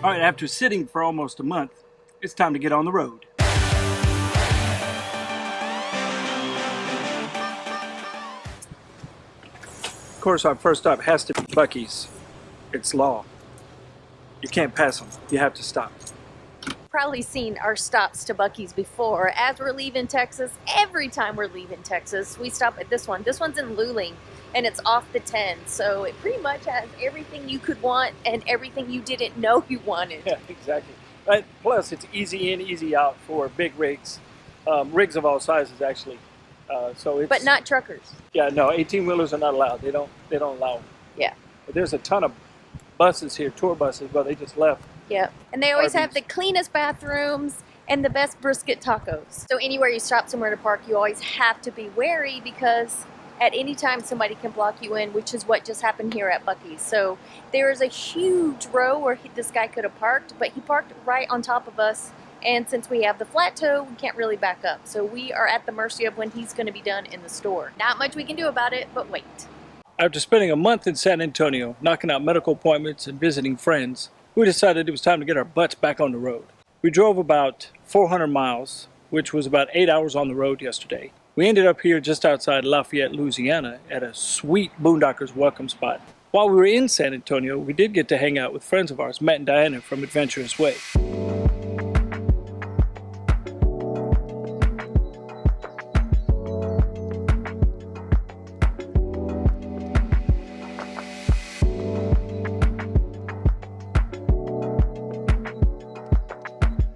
All right, after sitting for almost a month, it's time to get on the road. Of course, our first stop has to be Buc-ee's. It's law. You can't pass them. You have to stop. Probably seen our stops to Buc-ee's before. As we're leaving Texas, every time we're leaving Texas, we stop at this one. This one's in Luling, and it's off the 10, so it pretty much has everything you could want and everything you didn't know you wanted. Yeah, exactly. Right. Plus, it's easy in, easy out for big rigs, rigs of all sizes actually. So it's, but not truckers. Yeah, no, 18-wheelers are not allowed. They don't allow them. Yeah. But there's a ton of buses here, tour buses, but they just left. Yeah, and they always RVs. have the cleanest bathrooms and the best brisket tacos. So anywhere you stop somewhere to park, you always have to be wary because at any time somebody can block you in, which is what just happened here at Buc-ee's. So there is a huge row where this guy could have parked, but he parked right on top of us. And since we have the flat toe, we can't really back up. So we are at the mercy of when he's going to be done in the store. Not much we can do about it, but wait. After spending a month in San Antonio, knocking out medical appointments and visiting friends, we decided it was time to get our butts back on the road. We drove about 400 miles, which was about 8 hours on the road yesterday. We ended up here just outside Lafayette, Louisiana, at a sweet boondockers welcome spot. While we were in San Antonio, we did get to hang out with friends of ours, Matt and Diana from Adventurous Way.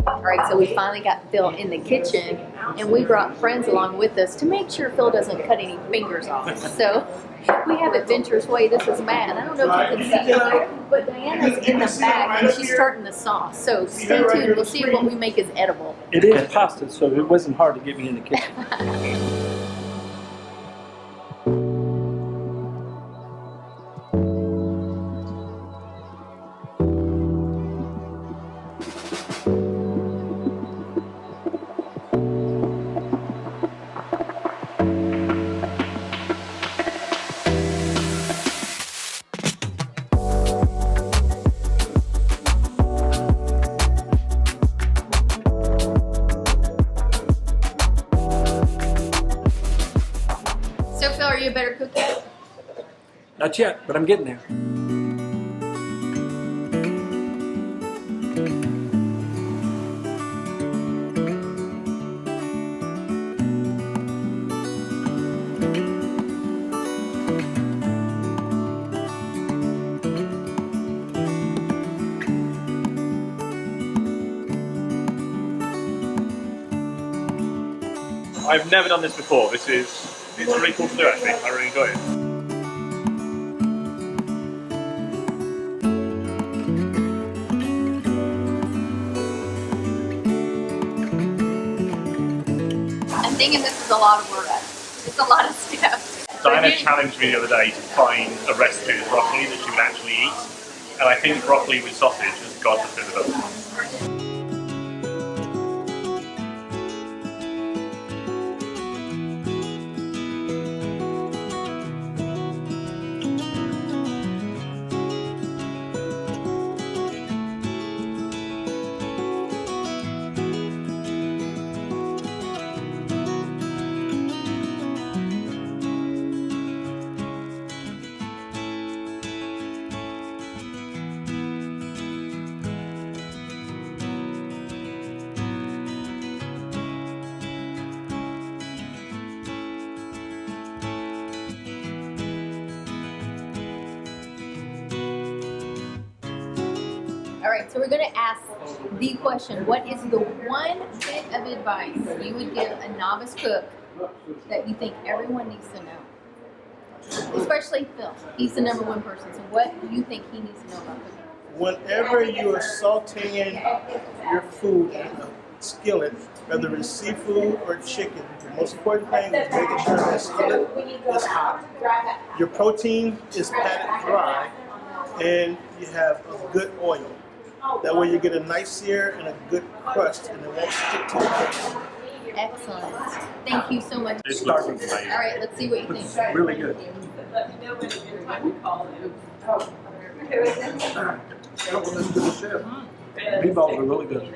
Alright, so we finally got Phil in the kitchen, and we brought friends along with us to make sure Phil doesn't cut any fingers off. So we have Adventurous Way. This is Matt. I don't know if you can see, but Diana's in the back and she's starting the sauce. So stay tuned. We'll see if what we make is edible. It is pasta, so it wasn't hard to get me in the kitchen. So Phil, are you a better cook yet? Not yet, but I'm getting there. I've never done this before. It's really cool to do actually. I really enjoy it. I'm thinking this is a lot of work. It's a lot of steps. Diana challenged me the other day to find a recipe of broccoli that she would actually eat. And I think broccoli with sausage has got to fill it up. All right, so we're going to ask the question. What is the one bit of advice you would give a novice cook that you think everyone needs to know? Especially Phil. He's the number one person. So what do you think he needs to know about cooking? Whenever you are sauteing your food in a skillet, whether it's seafood or chicken, the most important thing is making sure that skillet is hot. Your protein is patted dry, and you have a good oil. That way you get a nice sear and a good crust, and it won't stick to your face. Excellent. Thank you so much. This looks amazing. All right, let's see what you think. Really good. Meatballs are really good.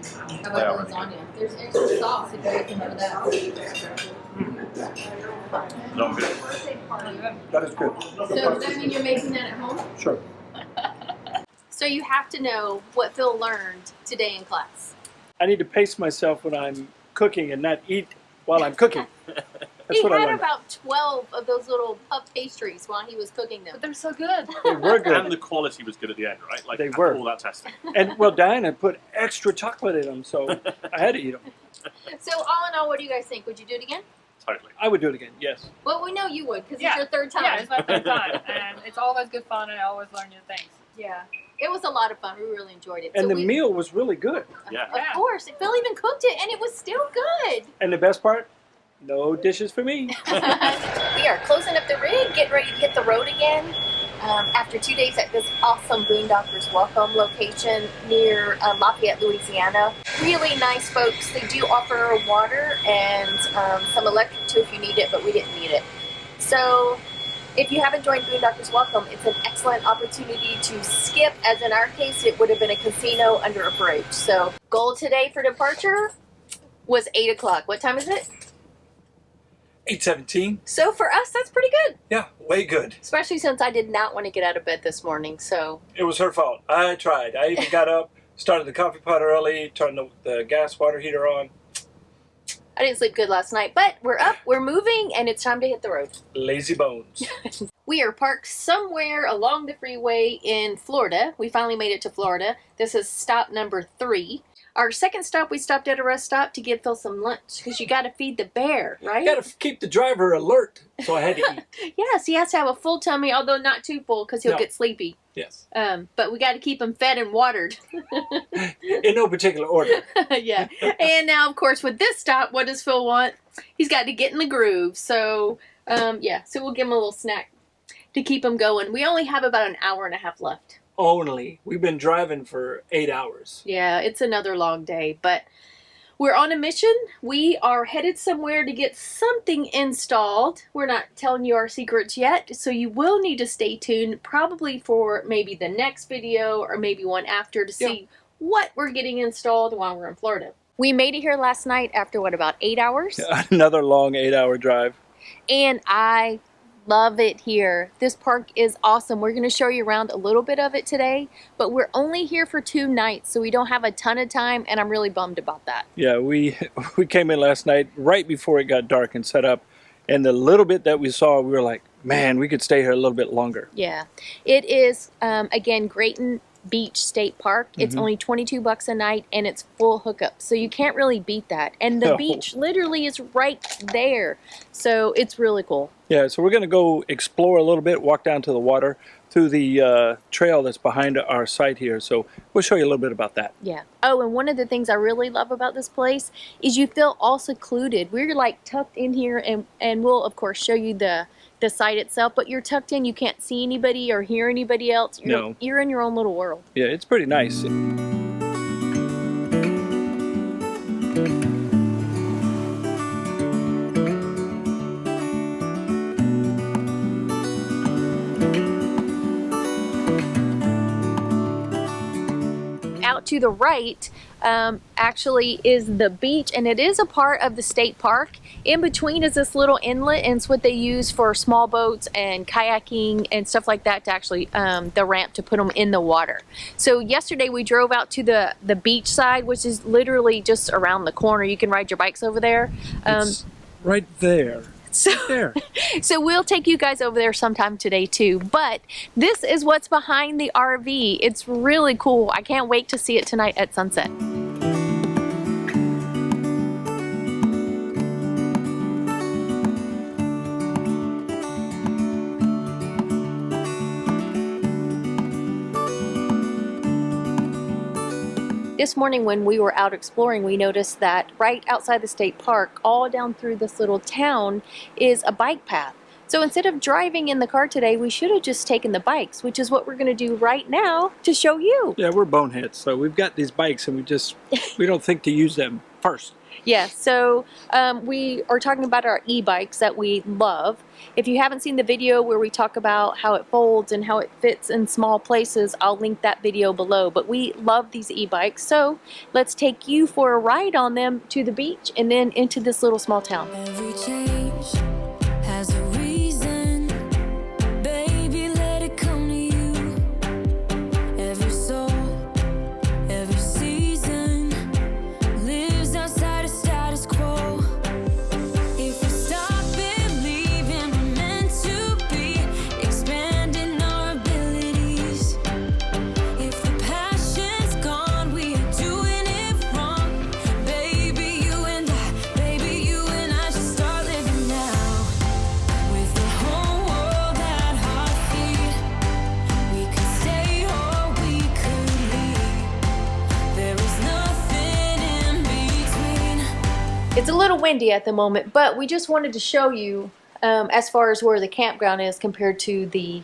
How about the lasagna? There's extra sauce if you're looking for that. Not good. That is good. So does that mean you're making that at home? Sure. So you have to know what Phil learned today in class. I need to pace myself when I'm cooking and not eat while I'm cooking. That's He what I had learned. about 12 of those little puff pastries while he was cooking them. But they're so good. They were good. And the quality was good at the end, right? Like They after were. all that testing. And well, Diana put extra chocolate in them, so I had to eat them. So all in all, what do you guys think? Would you do it again? Totally. I would do it again, yes. Well, we know you would because Yeah. it's your third time. Yeah, it's my third time, and it's always good fun, and I always learn new things. Yeah. It was a lot of fun. We really enjoyed it. And so the we, meal was really good. Yeah. Of course. Phil even cooked it, and it was still good. And the best part, no dishes for me. We are closing up the rig, getting ready to hit the road again. After 2 days at this awesome Boondockers Welcome location near Lafayette, Louisiana. Really nice folks. They do offer water and some electric too if you need it, but we didn't need it. So if you haven't joined Boondockers Welcome, it's an excellent opportunity to skip. As in our case, it would have been a casino under a bridge. So goal today for departure was 8 o'clock. What time is it? 8:17. So for us, that's pretty good. Yeah, way good. Especially since I did not want to get out of bed this morning, so. It was her fault. I tried. I even got up, started the coffee pot early, turned the gas water heater on. I didn't sleep good last night, but we're up, we're moving, and it's time to hit the road. Lazy bones. We are parked somewhere along the freeway in Florida. We finally made it to Florida. This is stop number 3. Our second stop, we stopped at a rest stop to give Phil some lunch, because you got to feed the bear, right? You got to keep the driver alert, so I had to eat. Yes, he has to have a full tummy, although not too full, because he'll No. get sleepy. Yes. But we got to keep him fed and watered. In no particular order. Yeah. And now, of course, with this stop, what does Phil want? He's got to get in the groove. So, yeah. So we'll give him a little snack to keep him going. We only have about an hour and a half left. Only. We've been driving for 8 hours. Yeah, it's another long day, but we're on a mission. We are headed somewhere to get something installed. We're not telling you our secrets yet, so you will need to stay tuned probably for maybe the next video or maybe one after to see what we're getting installed while we're in Florida. We made it here last night after, what, about 8 hours? Another long 8-hour drive. And I love it here. This park is awesome. We're going to show you around a little bit of it today, but we're only here for 2 nights, so we don't have a ton of time, and I'm really bummed about that. Yeah, we came in last night right before it got dark and set up, and the little bit that we saw, we were like, man, we could stay here a little bit longer. Yeah. It is, again, Grayton Beach State Park. It's only $22 a night, and it's full hookup, so you can't really beat that. And the No. beach literally is right there, so it's really cool. Yeah, so we're going to go explore a little bit, walk down to the water through the trail that's behind our site here. So we'll show you a little bit about that. Yeah. Oh, and one of the things I really love about this place is you feel all secluded. We're like tucked in here, and we'll of course show you the site itself, but you're tucked in. You can't see anybody or hear anybody else. You're in your own little world. Yeah, it's pretty nice. Out to the right actually is the beach, and it is a part of the state park. In between is this little inlet, and it's what they use for small boats and kayaking and stuff like that, to actually the ramp to put them in the water. So yesterday we drove out to the beach side, which is literally just around the corner. You can ride your bikes over there. It's right there. So, There. so we'll take you guys over there sometime today too. But this is what's behind the RV. It's really cool. I can't wait to see it tonight at sunset. This morning when we were out exploring, we noticed that right outside the state park, all down through this little town, is a bike path. So instead of driving in the car today, we should have just taken the bikes, which is what we're going to do right now to show you. Yeah, we're boneheads, so we've got these bikes and we don't think to use them first. Yeah, so we are talking about our e-bikes that we love. If you haven't seen the video where we talk about how it folds and how it fits in small places, I'll link that video below. But we love these e-bikes, so let's take you for a ride on them to the beach and then into this little small town. Every change has a reason, baby, let it come to you. Every soul, every season lives outside of status quo. If we stop believing we're meant to be, expanding our abilities. If the passion's gone, we are doing it wrong. Baby, you and I should start living now. With the whole world at our feet, we could stay or we could leave. There is nothing in between. It's a little windy at the moment, but we just wanted to show you as far as where the campground is compared to the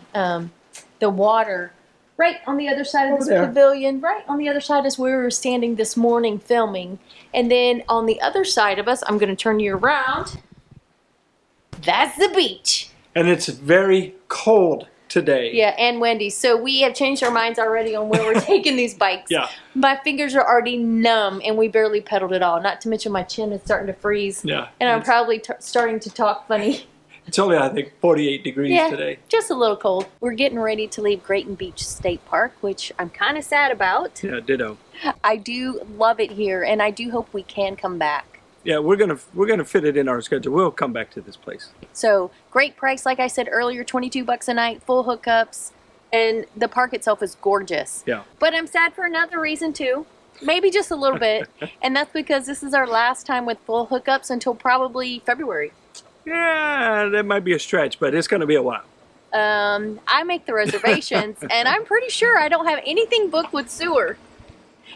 water. Right on the other side of Over this there. pavilion, right on the other side is where we were standing this morning filming. And then on the other side of us, I'm going to turn you around. That's the beach. And it's very cold today. Yeah, and windy. So we have changed our minds already on where we're taking these bikes. Yeah. My fingers are already numb, and we barely pedaled at all. Not to mention my chin is starting to freeze. Yeah. And I'm probably starting to talk funny. It's only, I think, 48 degrees Yeah, today. just a little cold. We're getting ready to leave Grayton Beach State Park, which I'm kind of sad about. Yeah, ditto. I do love it here, and I do hope we can come back. Yeah, we're gonna fit it in our schedule. We'll come back to this place. So great price, like I said earlier, $22 a night, full hookups, and the park itself is gorgeous. Yeah. But I'm sad for another reason too. Maybe just a little bit, and that's because this is our last time with full hookups until probably February. Yeah, that might be a stretch, but it's gonna be a while. I make the reservations, and I'm pretty sure I don't have anything booked with sewer.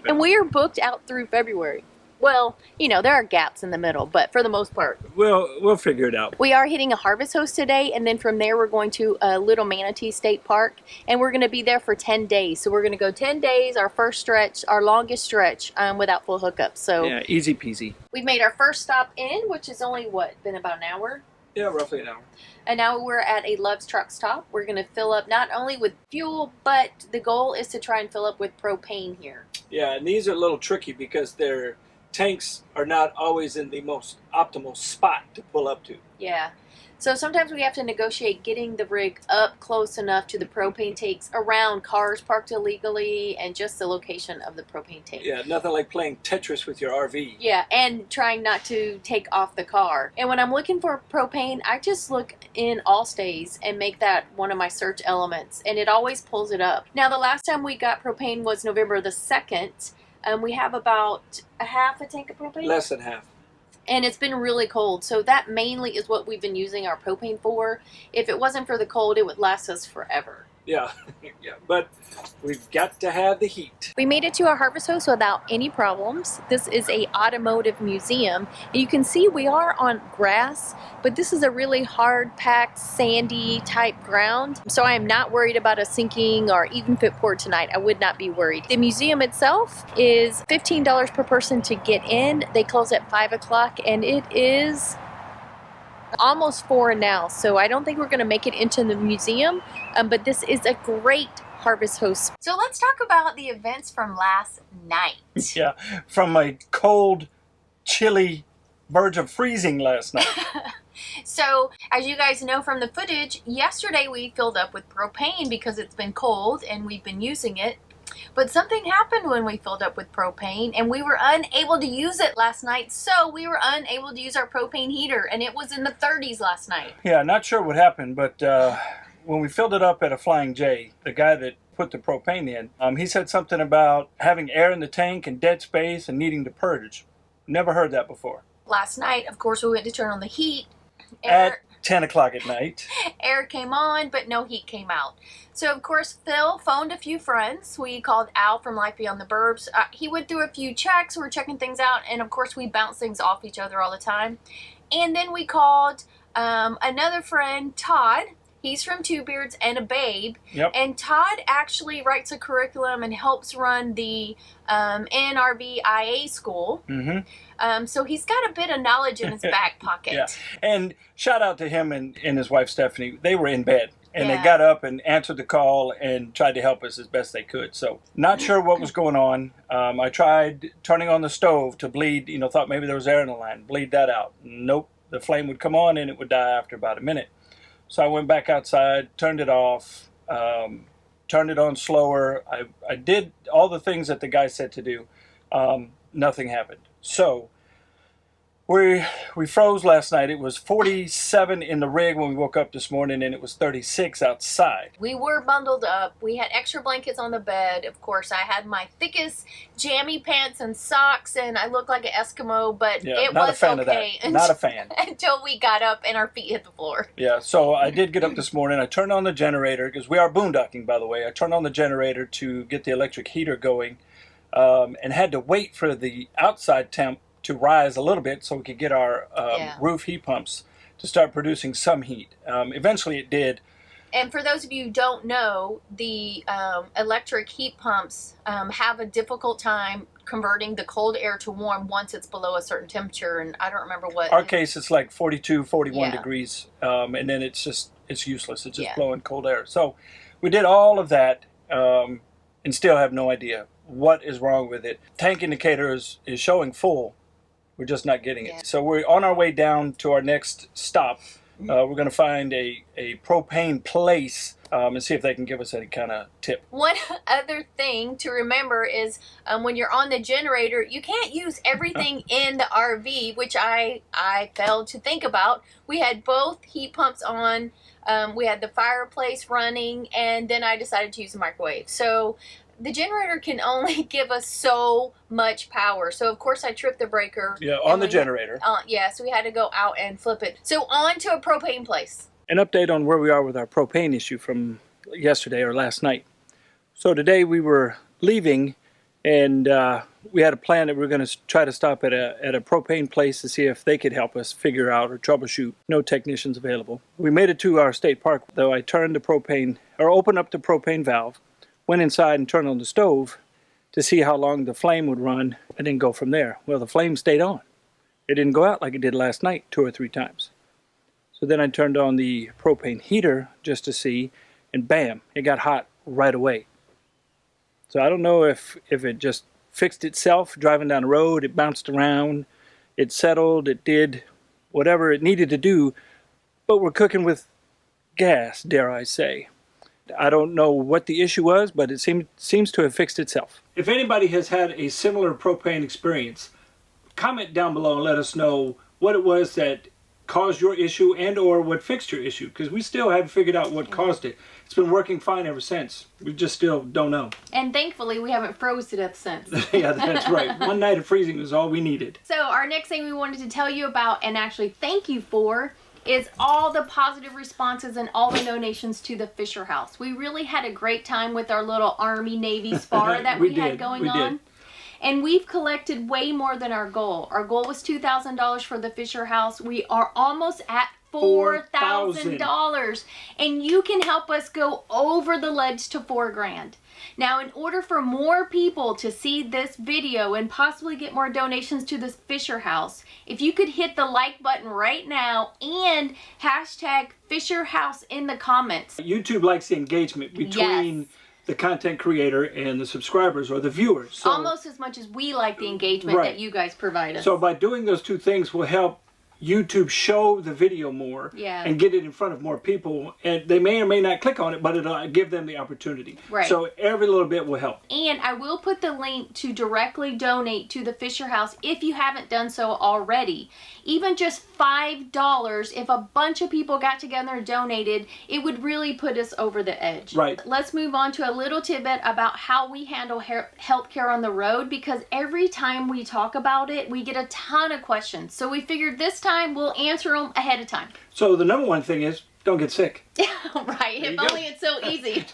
And we are booked out through February. Well, you know, there are gaps in the middle, but for the most part. We'll figure it out. We are hitting a harvest host today, and then from there we're going to Little Manatee State Park, and we're going to be there for 10 days. So we're going to go 10 days, our first stretch, our longest stretch, without full hookups. So Yeah, easy peasy. we've made our first stop in, which is only, what, been about an hour? Yeah, roughly an hour. And now we're at a Love's Truck Stop. We're going to fill up not only with fuel, but the goal is to try and fill up with propane here. Yeah, and these are a little tricky because their tanks are not always in the most optimal spot to pull up to. Yeah. So sometimes we have to negotiate getting the rig up close enough to the propane tanks around cars parked illegally and just the location of the propane tank. Yeah, nothing like playing Tetris with your RV. Yeah, and trying not to take off the car. And when I'm looking for propane, I just look in all stays and make that one of my search elements, and it always pulls it up. Now, the last time we got propane was November the 2nd. We have about a half a tank of propane. Less than half. And it's been really cold, so that mainly is what we've been using our propane for. If it wasn't for the cold, it would last us forever. Yeah, yeah, but we've got to have the heat. We made it to our harvest host without any problems. This is a automotive museum. You can see we are on grass, but this is a really hard packed, sandy type ground. So I am not worried about a sinking or even fit port tonight. I would not be worried. The museum itself is $15 per person to get in. They close at 5 o'clock, and it is almost 4 now, so I don't think we're going to make it into the museum, but this is a great harvest host. So let's talk about the events from last night. Yeah, from a cold, chilly, verge of freezing last night. So, as you guys know from the footage, yesterday we filled up with propane because it's been cold and we've been using it. But something happened when we filled up with propane, and we were unable to use it last night, so we were unable to use our propane heater, and it was in the 30s last night. Yeah, not sure what happened, but when we filled it up at a Flying J, the guy that put the propane in, he said something about having air in the tank and dead space and needing to purge. Never heard that before. Last night, of course, we went to turn on the heat. At 10 o'clock at night. Air came on, but no heat came out. So, of course, Phil phoned a few friends. We called Al from Life Beyond the Burbs. He went through a few checks. We were checking things out. And, of course, we bounce things off each other all the time. And then we called Another friend, Todd, he's from Two Beards and a Babe. Yep. And Todd actually writes a curriculum and helps run the NRVIA school. Mm-hmm. So he's got a bit of knowledge in his back pocket. Yeah. And shout out to him and his wife Stephanie. They were in bed. And Yeah. they got up and answered the call and tried to help us as best they could. So not sure what was going on. I tried turning on the stove to bleed, thought maybe there was air in the line, bleed that out. Nope, the flame would come on and it would die after about a minute. So I went back outside, turned it off, turned it on slower. I did all the things that the guy said to do. Nothing happened. So we froze last night. It was 47 in the rig when we woke up this morning, and it was 36 outside. We were bundled up. We had extra blankets on the bed. Of course, I had my thickest jammy pants and socks, and I looked like an Eskimo, but it not was a fan okay. of that. Not a fan. Until we got up and our feet hit the floor. Yeah, so I did get up this morning. I turned on the generator, because we are boondocking, by the way. I turned on the generator to get the electric heater going, and had to wait for the outside temp to rise a little bit so we could get our roof heat pumps to start producing some heat. Eventually it did. And for those of you who don't know, the electric heat pumps have a difficult time converting the cold air to warm once it's below a certain temperature, and I don't remember what. Our case, it's like 42, 41 Yeah. degrees, and then it's useless. It's just Yeah. blowing cold air. So we did all of that, and still have no idea what is wrong with it. Tank indicator is showing full. We're just not getting it. Yeah. So we're on our way down to our next stop. We're going to find a propane place and see if they can give us any kind of tip. One other thing to remember is when you're on the generator, you can't use everything in the RV, which I failed to think about. We had both heat pumps on. We had the fireplace running, and then I decided to use the microwave. So the generator can only give us so much power. So of course I tripped the breaker. Yeah, on the generator. So we had to go out and flip it. So on to a propane place. An update on where we are with our propane issue from yesterday or last night. So today we were leaving, and we had a plan that we were going to try to stop at a propane place to see if they could help us figure out or troubleshoot. No technicians available. We made it to our state park, though. I turned the propane, or opened up the propane valve, went inside and turned on the stove to see how long the flame would run, and then go from there. Well, the flame stayed on. It didn't go out like it did last night 2 or 3 times. So then I turned on the propane heater just to see, and bam, it got hot right away. So I don't know if it just fixed itself driving down the road, it bounced around, it settled, it did whatever it needed to do, but we're cooking with gas, dare I say. I don't know what the issue was, but it seems to have fixed itself. If anybody has had a similar propane experience, comment down below and let us know what it was that caused your issue and or what fixed your issue, because we still haven't figured out what caused it. It's been working fine ever since. We just still don't know. And thankfully we haven't froze to death since. Yeah, that's right. One night of freezing was all we needed. So our next thing we wanted to tell you about, and actually thank you for, is all the positive responses and all the donations to the Fisher House. We really had a great time with our little Army-Navy spar that we had going on. And we've collected way more than our goal. Our goal was $2,000 for the Fisher House. We are almost at $4,000. And you can help us go over the ledge to $4,000. Now, in order for more people to see this video and possibly get more donations to this Fisher House, if you could hit the like button right now and hashtag Fisher House in the comments. YouTube likes the engagement between the content creator and the subscribers or the viewers. So, almost as much as we like the engagement that you guys provide us. So by doing those two things will help YouTube show the video more and get it in front of more people, and they may or may not click on it, but it'll give them the opportunity. Right. So every little bit will help. And I will put the link to directly donate to the Fisher House if you haven't done so already. Even just $5, if a bunch of people got together and donated, it would really put us over the edge. Right. Let's move on to a little tidbit about how we handle healthcare on the road, because every time we talk about it, we get a ton of questions. So we figured this time we'll answer them ahead of time. So the number one thing is, don't get sick. Right, if only it's so easy.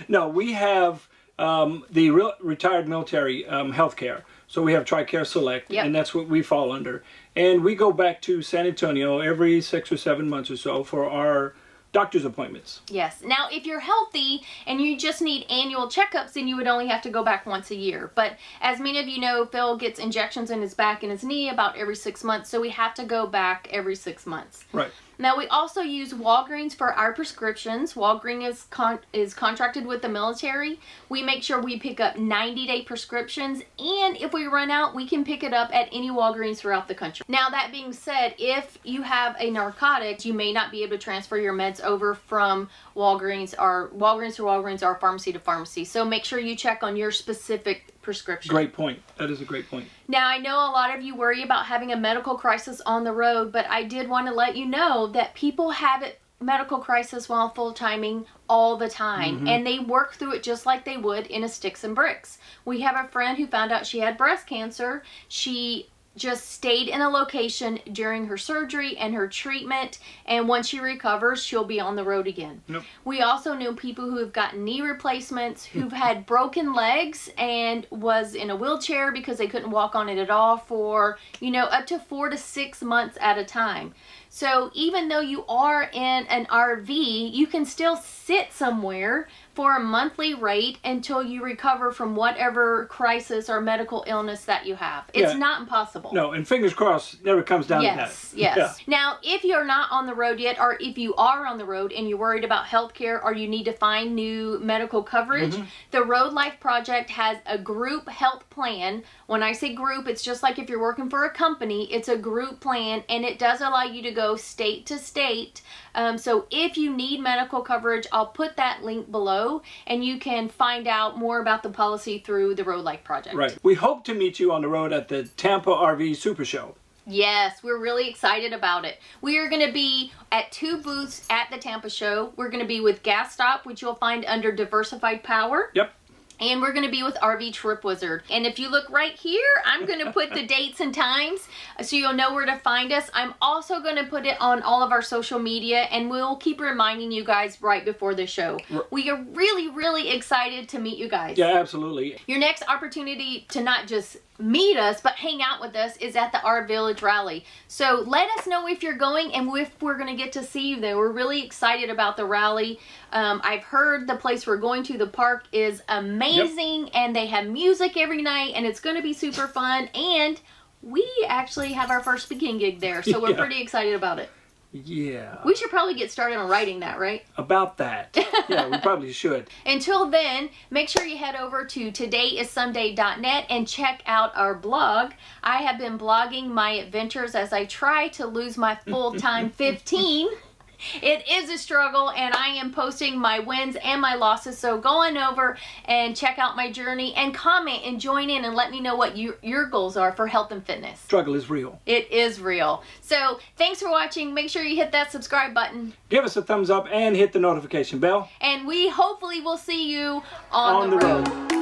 No, we have the retired military health care. So we have TRICARE Select, Yep. and that's what we fall under. And we go back to San Antonio every 6 or 7 months or so for our doctor's appointments. Yes. Now, if you're healthy and you just need annual checkups, then you would only have to go back once a year. But as many of you know, Phil gets injections in his back and his knee about every 6 months, so we have to go back every 6 months. Right. Now, we also use Walgreens for our prescriptions. Walgreens is contracted with the military. We make sure we pick up 90-day prescriptions, and if we run out, we can pick it up at any Walgreens throughout the country. Now, that being said, if you have a narcotic, you may not be able to transfer your meds over from Walgreens or pharmacy to pharmacy. So make sure you check on your specific prescription. Great point. That is a great point. Now, I know a lot of you worry about having a medical crisis on the road, but I did want to let you know that people have a medical crisis while full-timing all the time, and they work through it just like they would in a sticks and bricks. We have a friend who found out she had breast cancer. She just stayed in a location during her surgery and her treatment, and once she recovers, she'll be on the road again. Nope. We also knew people who have gotten knee replacements, who've had broken legs and was in a wheelchair because they couldn't walk on it at all for, up to 4 to 6 months at a time. So even though you are in an RV, you can still sit somewhere for a monthly rate until you recover from whatever crisis or medical illness that you have. It's Yeah. not impossible. No, and fingers crossed, never comes down to that. Yes. Yeah. Now, if you're not on the road yet, or if you are on the road and you're worried about healthcare or you need to find new medical coverage, the Road Life Project has a group health plan. When I say group, it's just like if you're working for a company, it's a group plan, and it does allow you to go state to state. So if you need medical coverage, I'll put that link below, and you can find out more about the policy through the Road Life Project. Right. We hope to meet you on the road at the Tampa RV Super Show. Yes, we're really excited about it. We are going to be at 2 booths at the Tampa show. We're going to be with GasStop, which you'll find under Diversified Power. Yep. And we're going to be with RV Trip Wizard. And if you look right here, I'm going to put the dates and times so you'll know where to find us. I'm also going to put it on all of our social media, and we'll keep reminding you guys right before the show. We are really, really excited to meet you guys. Yeah, absolutely. Your next opportunity to not just meet us, but hang out with us is at the Our Village Rally. So let us know if you're going and if we're going to get to see you there. We're really excited about the rally. I've heard the place we're going to, the park, is amazing, and they have music every night, and it's going to be super fun, and we actually have our first speaking gig there, so we're pretty excited about it. Yeah. We should probably get started on writing that, right? About that. Yeah, we probably should. Until then, make sure you head over to todayissomeday.net and check out our blog. I have been blogging my adventures as I try to lose my full-time 15. It is a struggle, and I am posting my wins and my losses, so go on over and check out my journey and comment and join in and let me know what your goals are for health and fitness. Struggle is real. It is real. So thanks for watching. Make sure you hit that subscribe button. Give us a thumbs up and hit the notification bell. And we hopefully will see you on the road.